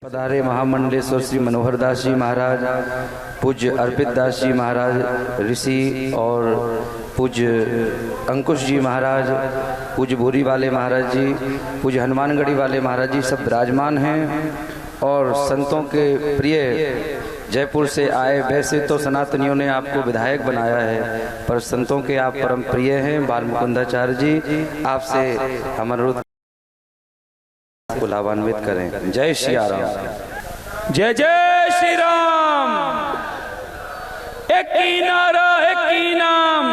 पधारे महामंडलेश्वर श्री मनोहर दास जी महाराज, पूज्य अर्पित दास जी महाराज ऋषि और पूज्य अंकुश जी महाराज, पूज्य भूरी वाले महाराज जी, पूज्य हनुमानगढ़ी वाले महाराज जी सब विराजमान हैं। और संतों के प्रिय जयपुर से आए, वैसे तो सनातनियों ने आपको विधायक बनाया है, पर संतों के आप परम प्रिय हैं। बाल मुकुंदाचार्य जी, आपसे हम अनुरोध को लाभान्वित करें। जय श्री राम। जय जय श्री राम। एक ही नारा एक ही नाम,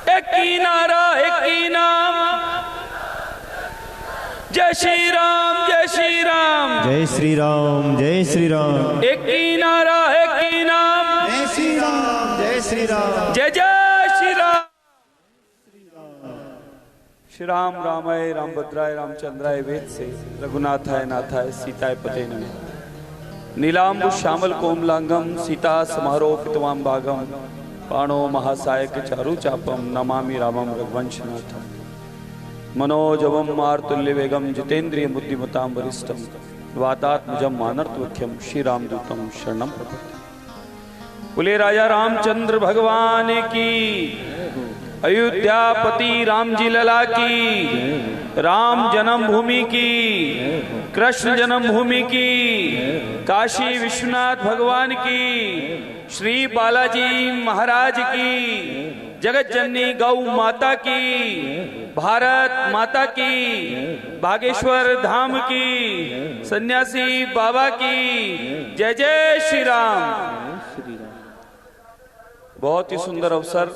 एक ही नारा एक ही नाम। जय श्री राम जय श्री राम। जय श्री राम जय श्री राम। एक ही नारा एक ही नाम। जय श्री राम जय श्री राम। जय जय श्री राम। श्री राम रामाय रामभद्राय रामचंद्राय वेद से रघुनाथाय नाथाय सीताय पते नमः। नीलांबु श्यामल कोमलांगम सीता समारोपितवाम भागम, पाणो महासायक चारु चापम नमामि रामम रघुवंशनाथम। मनोजवम मारुतुल्य वेगम जितेन्द्रिय बुद्धिमतां वरिष्ठम, वातात्मजं मानर्तवख्यम श्री रामदूतम शरणं प्रपद्ये। बोले राजा रामचंद्र भगवान की, अयोध्यापति राम जी लला की, राम जन्मभूमि की, कृष्ण जन्मभूमि की, काशी विश्वनाथ भगवान की, श्री बालाजी महाराज की, जगत जननी गौ माता की, भारत माता की, बागेश्वर धाम की, सन्यासी बाबा की। जय जय श्री राम। बहुत ही सुंदर अवसर,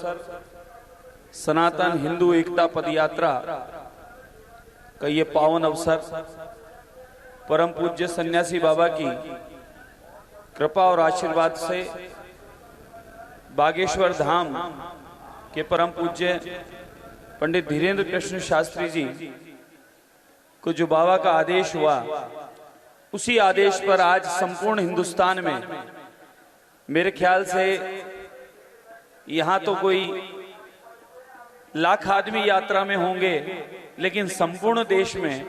सनातन हिंदू एकता पद यात्रा का ये पावन अवसर, परम पूज्य सन्यासी बाबा की कृपा और आशीर्वाद से बागेश्वर धाम के परम पूज्य पंडित धीरेन्द्र कृष्ण शास्त्री जी को जो बाबा का आदेश हुआ, उसी आदेश पर आज संपूर्ण हिंदुस्तान में मेरे ख्याल से यहां तो कोई लाख आदमी यात्रा में होंगे, लेकिन संपूर्ण देश में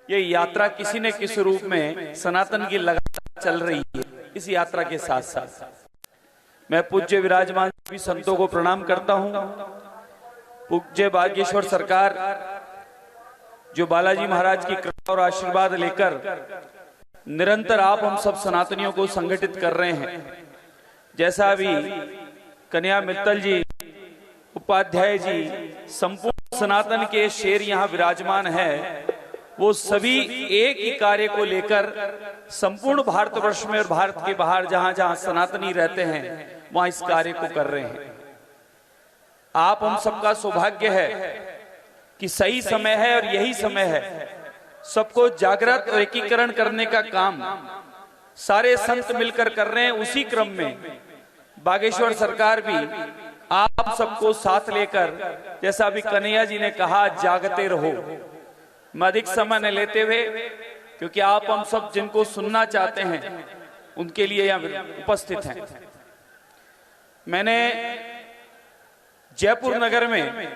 ये यात्रा किसी न किसी रूप में सनातन की लगातार चल रही है। इस यात्रा के साथ साथ मैं पूज्य विराजमान सभी संतों को प्रणाम करता हूं। पूज्य बागेश्वर सरकार जो बालाजी महाराज की कृपा और आशीर्वाद लेकर निरंतर आप हम सब सनातनियों को संगठित कर रहे हैं। जैसा अभी कन्या मित्तल जी, उपाध्याय जी, संपूर्ण सनातन के शेर यहाँ विराजमान है, वो सभी एक ही कार्य को लेकर संपूर्ण भारतवर्ष में और भारत के बाहर जहां जहां सनातनी रहते हैं वहां इस कार्य को कर रहे हैं। आप हम सबका सौभाग्य है कि सही समय है और यही समय है सबको जागृत और एकीकरण करने का काम सारे संत मिलकर कर रहे हैं। उसी क्रम में बागेश्वर सरकार भी आप सबको साथ लेकर, जैसा अभी कन्हैया जी ने कहा, जागते रहो। मैं अधिक समय न लेते हुए, क्योंकि आप हम सब जिनको सुनना चाहते हैं उनके लिए यहाँ उपस्थित हैं। मैंने जयपुर नगर में,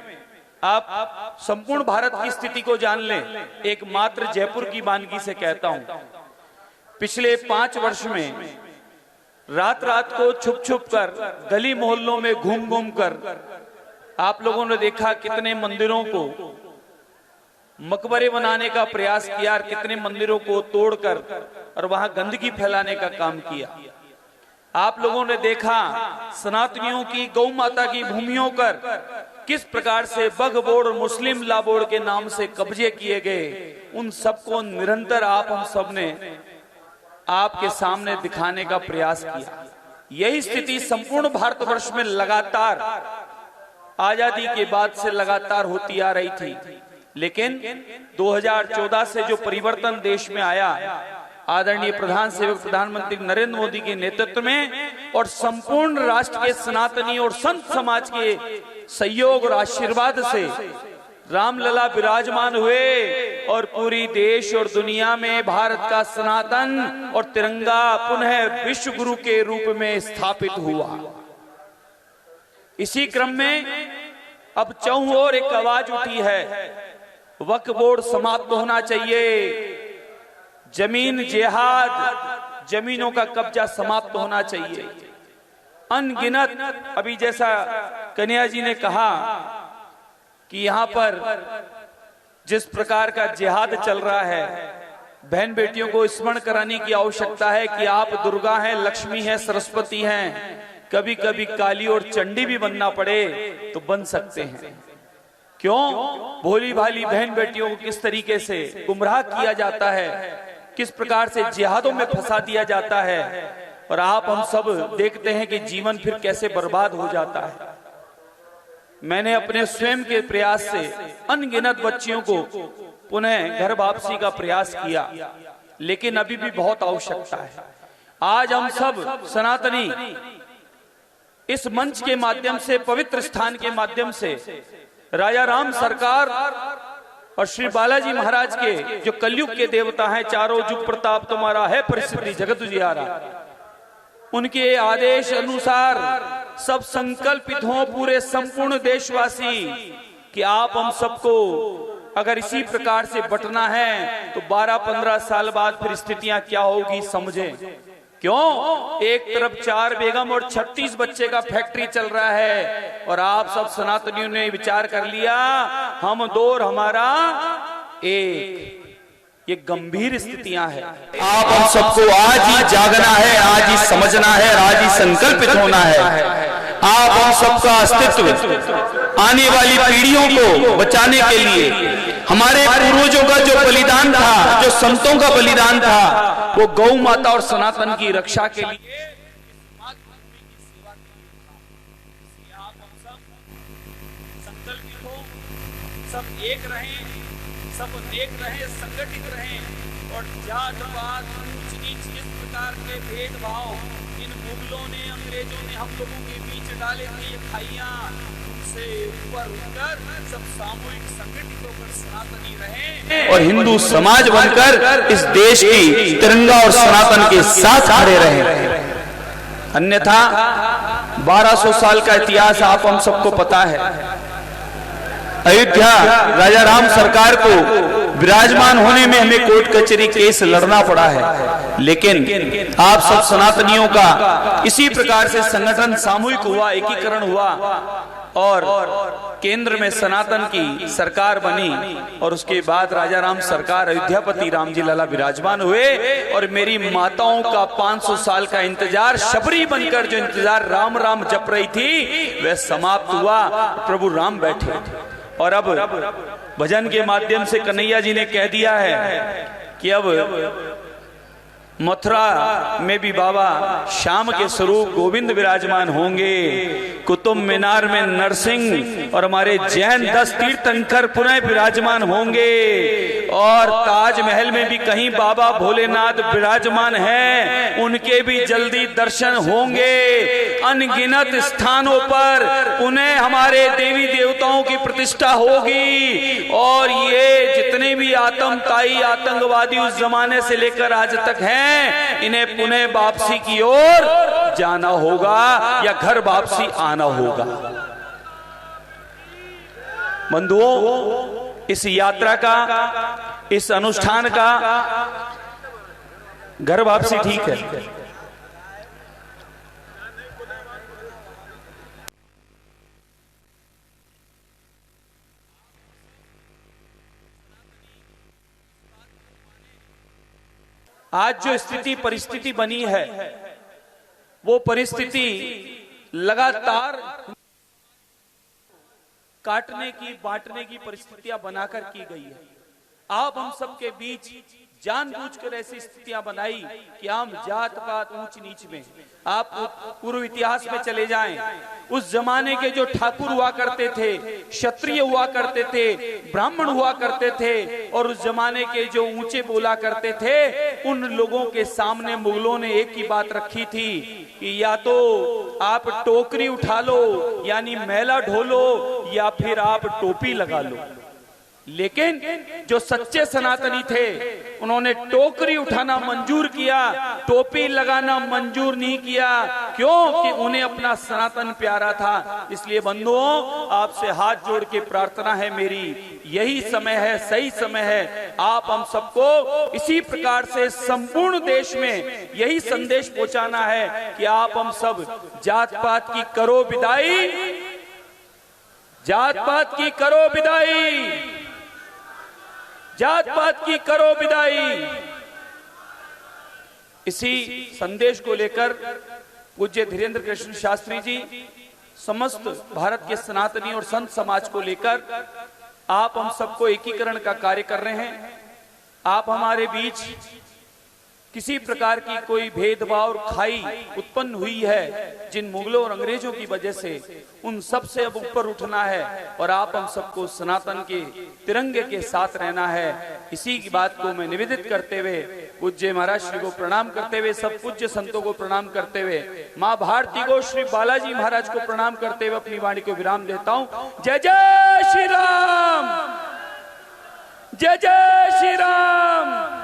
आप संपूर्ण भारत की स्थिति को जान लें, एकमात्र जयपुर की वानगी से कहता हूं, पिछले 5 वर्ष में रात रात को छुप छुप कर, गली मोहल्लों में घूम घूम कर आप लोगों ने देखा कितने मंदिरों को मकबरे बनाने का प्रयास किया और कितने मंदिरों को तोड़कर और वहां गंदगी फैलाने का काम किया। आप लोगों ने देखा सनातनियों की गौ माता की भूमियों पर किस प्रकार से बग बोर्ड और मुस्लिम ला बोर्ड के नाम से कब्जे किए गए। उन सबको निरंतर आप हम सब ने आपके सामने दिखाने का प्रयास किया। यही स्थिति संपूर्ण भारतवर्ष में लगातार आजादी के बाद से लगातार होती आ रही थी, लेकिन 2014 से जो परिवर्तन देश में आया, आदरणीय प्रधान सेवक प्रधानमंत्री नरेंद्र मोदी के नेतृत्व में और संपूर्ण राष्ट्र के सनातनी और संत समाज के सहयोग और आशीर्वाद से रामलला विराजमान हुए और पूरी देश और दुनिया में भारत का सनातन और तिरंगा पुनः विश्व गुरु के रूप में स्थापित हुआ। इसी क्रम में अब चौं ओर एक आवाज उठी है, वक्फ बोर्ड समाप्त होना चाहिए, जमीन जिहाद, जमीनों का कब्जा समाप्त होना चाहिए। अनगिनत, अभी जैसा कन्हैया जी ने कहा कि यहाँ पर जिस प्रकार का जिहाद चल रहा है, बहन बेटियों को स्मरण कराने की आवश्यकता है कि आप दुर्गा हैं, लक्ष्मी हैं, सरस्वती हैं। कभी कभी काली और चंडी भी बनना पड़े तो बन सकते हैं। क्यों? भोली भाली बहन बेटियों को किस तरीके से गुमराह किया जाता है, किस प्रकार से जिहादों में फंसा दिया जाता है, और आप हम सब देखते हैं कि जीवन फिर कैसे बर्बाद हो जाता है। मैंने अपने स्वयं के प्रयास से अनगिनत बच्चियों को पुनः घर वापसी का प्रयास किया, लेकिन अभी भी बहुत आवश्यकता है। आज हम सब सनातनी इस मंच के माध्यम से, पवित्र स्थान के माध्यम से राजा राम सरकार और श्री बालाजी महाराज के जो कलयुग के देवता हैं, चारों जुग प्रताप तुम्हारा है परिस्थिति जगत उजियारा, उनके आदेश अनुसार सब संकल्पित हों पूरे संपूर्ण देशवासी कि आप हम सबको अगर इसी प्रकार से बटना है तो 12-15 साल बाद फिर स्थितियां क्या होगी समझें। क्यों? एक तरफ 4 बेगम और 36 बच्चे का फैक्ट्री चल रहा है, और आप सब सनातनियों ने विचार कर लिया हम 2 और हमारा 1। ये गंभीर स्थितियां हैं। आप हम सबको आज ही जागना है, आज ही समझना है, आज ही संकल्पित होना है। आप हम सबका अस्तित्व आने वाली पीढ़ियों को बचाने के लिए, हमारे पूर्वजों का जो बलिदान था, जो संतों का बलिदान था, वो गौ माता और सनातन की रक्षा के लिए आप हम सब संकल्पित हो, सब एक रहें, सब नेक रहें, संगठित रहें, और जात पात ऊंच नीच इस प्रकार के भेदभाव इन मुगलों ने, अंग्रेजों ने हम लोगों के बीच डाले थे, ये खाइयां, उनसे ऊपर उठकर सब सामूहिक संगठित होकर सनातनी रहें और हिंदू समाज बनकर इस देश की तिरंगा और सनातन के साथ खड़े रहें। अन्यथा 1200 साल का इतिहास आप हम सबको पता है। अयोध्या राजा राम सरकार को विराजमान होने में हमें कोर्ट कचहरी केस लड़ना पड़ा है, लेकिन आप सब सनातनियों का इसी प्रकार से संगठन सामूहिक हुआ, एकीकरण हुआ, और केंद्र में सनातन की सरकार बनी, और उसके बाद राजा राम सरकार अयोध्यापति राम जी लला विराजमान हुए, और मेरी माताओं का 500 साल का इंतजार, शबरी बनकर जो इंतजार राम राम जप रही थी, वह समाप्त हुआ। प्रभु राम बैठे, और अब भजन के माध्यम से कन्हैया जी ने कह दिया है कि अब मथुरा में भी बाबा श्याम के स्वरूप गोविंद विराजमान होंगे, कुतुब मीनार में नरसिंह और हमारे जैन 10 तीर्थंकर पुनः विराजमान होंगे, और ताजमहल में भी कहीं बाबा भोलेनाथ विराजमान हैं, उनके भी जल्दी दर्शन होंगे। अनगिनत स्थानों पर पुनः हमारे देवी देवताओं की प्रतिष्ठा होगी, और ये जितने भी आतंकवादी आतंकवादी उस जमाने से लेकर आज तक हैं, इन्हें पुनः वापसी की ओर जाना होगा या घर वापसी आना होगा। बंधुओं, इस यात्रा का, इस अनुष्ठान का घर वापसी ठीक है, आज जो स्थिति परिस्थिति बनी है, वो परिस्थिति लगातार काटने की, बांटने की परिस्थितियां बनाकर की गई है। आप हम सबके बीच जानबूझकर ऐसी स्थितियां बनाई कि हम जात पात ऊंच नीच में, आप पूर्व इतिहास में चले जाएं, उस जमाने के जो ठाकुर हुआ करते थे, क्षत्रिय हुआ करते थे, ब्राह्मण हुआ करते थे, और उस जमाने के जो ऊंचे बोला करते थे, उन लोगों के सामने मुगलों ने एक ही बात रखी थी कि या तो आप टोकरी उठा लो, यानी मैला ढोलो, या फिर आप टोपी लगा लो। लेकिन जो सच्चे सनातनी थे, उन्होंने टोकरी उठाना मंजूर किया, टोपी लगाना मंजूर नहीं किया। क्यों? कि उन्हें अपना सनातन प्यारा था। इसलिए बंधुओं, आपसे हाथ जोड़ के प्रार्थना है मेरी, यही समय है, सही समय है आप हम सबको इसी प्रकार से संपूर्ण देश में यही संदेश पहुंचाना है कि आप हम सब जात पात की करो विदाई, जात पात की करो विदाई, जात पात की करो विदाई। इसी संदेश को लेकर पूज्य धीरेन्द्र कृष्ण शास्त्री जी समस्त भारत के सनातनी और संत समाज को लेकर आप हम सबको एकीकरण का कार्य कर रहे हैं। आप हमारे बीच किसी प्रकार की कोई भेदभाव और खाई उत्पन्न हुई है जिन मुगलों और अंग्रेजों की वजह से, उन सब से अब ऊपर उठना है और आप हम सबको सनातन के तिरंगे के साथ रहना है। इसी की बात को मैं निवेदित करते हुए पूज्य महाराज श्री को प्रणाम करते हुए, सब पूज्य संतों को प्रणाम करते हुए, माँ भारती को, श्री बालाजी महाराज को प्रणाम करते हुए अपनी वाणी को विराम देता हूं। जय जय श्री राम, जय जय श्री राम।